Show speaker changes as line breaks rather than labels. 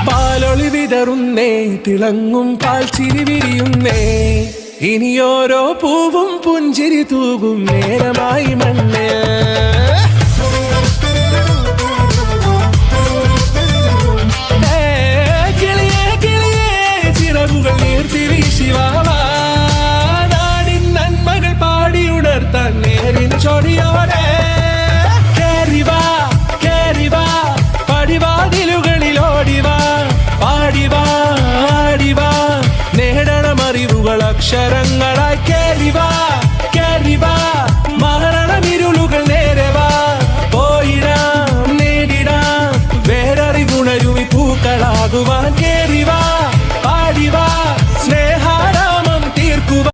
പാലൊളി വിതറുന്നേ, തിളങ്ങും പാൽച്ചിരി വിരിയുന്നേ, ഇനിയോരോ പൂവും പുഞ്ചിരി തൂകും നേരമായി മണ്ണ്. കിളിയേ കിളിയേ ചിറകുകൾ നീർത്തി വീശിവാവാ, നാടിൻ നന്മകൾ പാടിയുണർത്താൻ നേരിൻ ചൊടിയോടെ. കേറിവാ കേറിവാ പടിവാതിലുകളിൽ ഓടിവാ, പാടിവാ ആടിവാ, നേടണമറിവുകൾ അക്ഷരങ്ങളായി. കേറിവാ